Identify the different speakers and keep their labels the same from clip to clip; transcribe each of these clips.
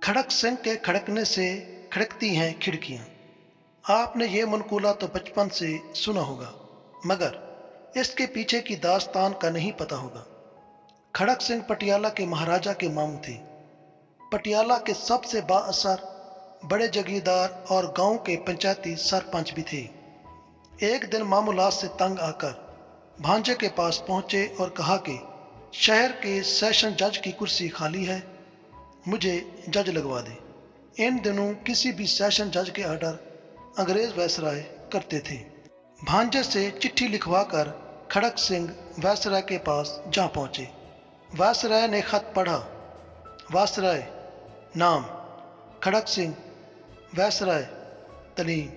Speaker 1: खड़क सिंह के खड़कने से खड़कती हैं खिड़कियां। आपने ये मनकूला तो बचपन से सुना होगा, मगर इसके पीछे की दास्तान का नहीं पता होगा। खड़क सिंह पटियाला के महाराजा के मामू थे। पटियाला के सबसे बाअसर बड़े जगीरदार और गांव के पंचायती सरपंच भी थे। एक दिन मामूलात से तंग आकर भांजे के पास पहुंचे और कहा कि शहर के सेशन जज की कुर्सी खाली है, मुझे जज लगवा दे। इन दिनों किसी भी सेशन जज के ऑर्डर अंग्रेज वायसराय करते थे। भांजे से चिट्ठी लिखवाकर खड़क सिंह वायसराय के पास जा पहुंचे। वायसराय ने खत पढ़ा। वायसराय नाम खड़क सिंह, वायसराय तलीम।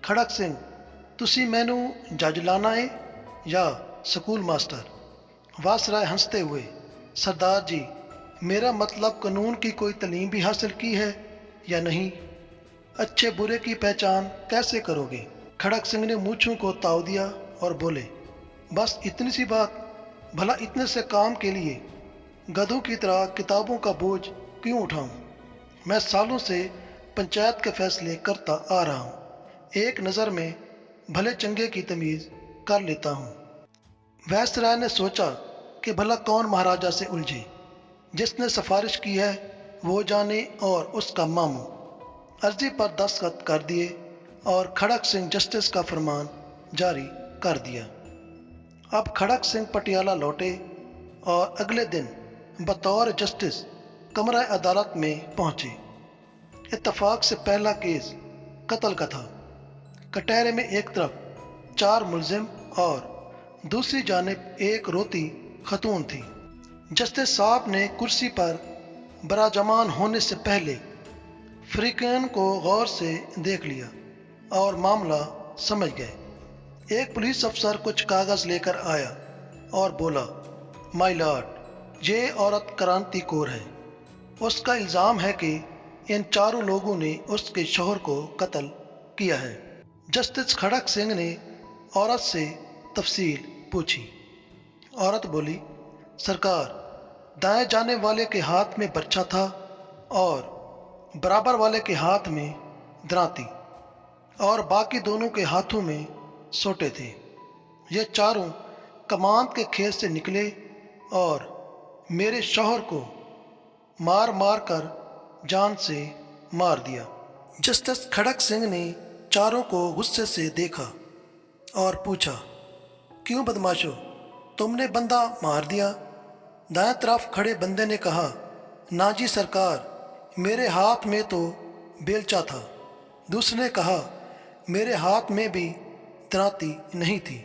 Speaker 1: खड़क सिंह, तुसी मैनू जज लाना है या स्कूल मास्टर? वायसराय हंसते हुए, सरदार जी, मेरा मतलब कानून की कोई तलीम भी हासिल की है या नहीं? अच्छे बुरे की पहचान कैसे करोगे? खड़क सिंह ने मूंछों को ताव दिया और बोले, बस इतनी सी बात? भला इतने से काम के लिए गधों की तरह किताबों का बोझ क्यों उठाऊं? मैं सालों से पंचायत के फैसले करता आ रहा हूं। एक नज़र में भले चंगे की तमीज़ कर लेता हूं। वायसराय ने सोचा कि भला कौन महाराजा से उलझे। जिसने सिफारिश की है वो जाने और उसका मामू। अर्जी पर दस्तखत कर दिए और खड़क सिंह जस्टिस का फरमान जारी कर दिया। अब खड़क सिंह पटियाला लौटे और अगले दिन बतौर जस्टिस कमरा अदालत में पहुंचे। इत्तफाक से पहला केस कत्ल का था। कटहरे में एक तरफ 4 मुलजिम और दूसरी जानिब एक रोती खतून थी। जस्टिस साहब ने कुर्सी पर बराजमान होने से पहले फरीकैन को गौर से देख लिया और मामला समझ गए। एक पुलिस अफसर कुछ कागज़ लेकर आया और बोला, माय लॉर्ड, ये औरत क्रांति कौर है। उसका इल्ज़ाम है कि इन चारों लोगों ने उसके शौहर को कत्ल किया है। जस्टिस खड़क सिंह ने औरत से तफसील पूछी। औरत बोली, सरकार, दाएं जाने वाले के हाथ में बर्छा था और बराबर वाले के हाथ में दराती और बाकी दोनों के हाथों में सोटे थे। ये चारों कमांद के खेत से निकले और मेरे शौहर को मार मार कर जान से मार दिया। जस्टिस खड़क सिंह ने चारों को गुस्से से देखा और पूछा, क्यों बदमाशो, तुमने बंदा मार दिया? दाएं तरफ खड़े बंदे ने कहा, ना जी सरकार, मेरे हाथ में तो बेलचा था। दूसरे ने कहा, मेरे हाथ में भी दराती नहीं थी।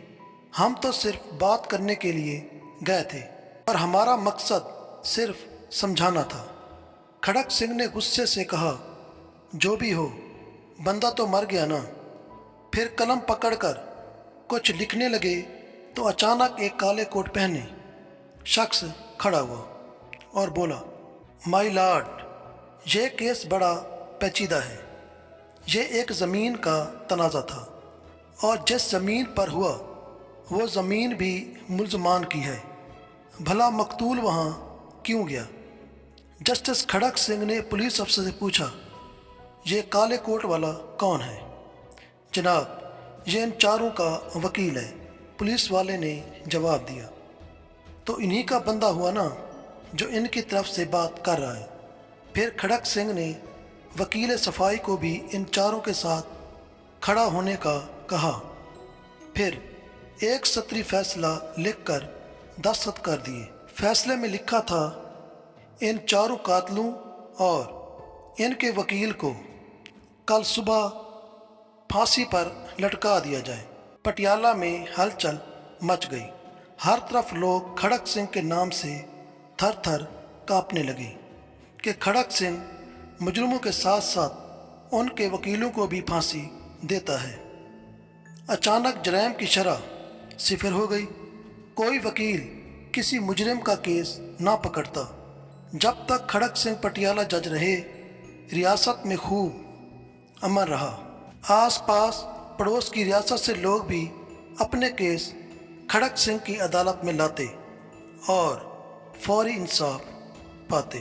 Speaker 1: हम तो सिर्फ बात करने के लिए गए थे और हमारा मकसद सिर्फ समझाना था। खड़क सिंह ने गुस्से से कहा, जो भी हो, बंदा तो मर गया ना। फिर कलम पकड़कर कुछ लिखने लगे तो अचानक एक काले कोट पहने शख्स खड़ा हुआ और बोला, माय लॉर्ड, ये केस बड़ा पेचीदा है। ये एक ज़मीन का तनाज़ा था और जिस ज़मीन पर हुआ वो ज़मीन भी मुल्ज़मान की है। भला मकतूल वहाँ क्यों गया? जस्टिस खड़क सिंह ने पुलिस अफसर से पूछा, ये काले कोट वाला कौन है? जनाब, ये इन चारों का वकील है, पुलिस वाले ने जवाब दिया। तो इन्हीं का बंदा हुआ ना जो इनकी तरफ से बात कर रहा है। फिर खड़क सिंह ने वकील सफाई को भी इन चारों के साथ खड़ा होने का कहा। फिर एक सत्री फैसला लिखकर दस्तखत कर दिए। फैसले में लिखा था, इन चारों कातलों और इनके वकील को कल सुबह फांसी पर लटका दिया जाए। पटियाला में हलचल मच गई। हर तरफ लोग खड़क सिंह के नाम से थर थर कांपने लगे कि खड़क सिंह मुजरिमों के साथ साथ उनके वकीलों को भी फांसी देता है। अचानक जराइम की शरह सिफर हो गई। कोई वकील किसी मुजरिम का केस ना पकड़ता। जब तक खड़क सिंह पटियाला जज रहे, रियासत में खूब अमन रहा। आस पास पड़ोस की रियासत से लोग भी अपने केस खड़क सिंह की अदालत में लाते और फौरी इंसाफ पाते।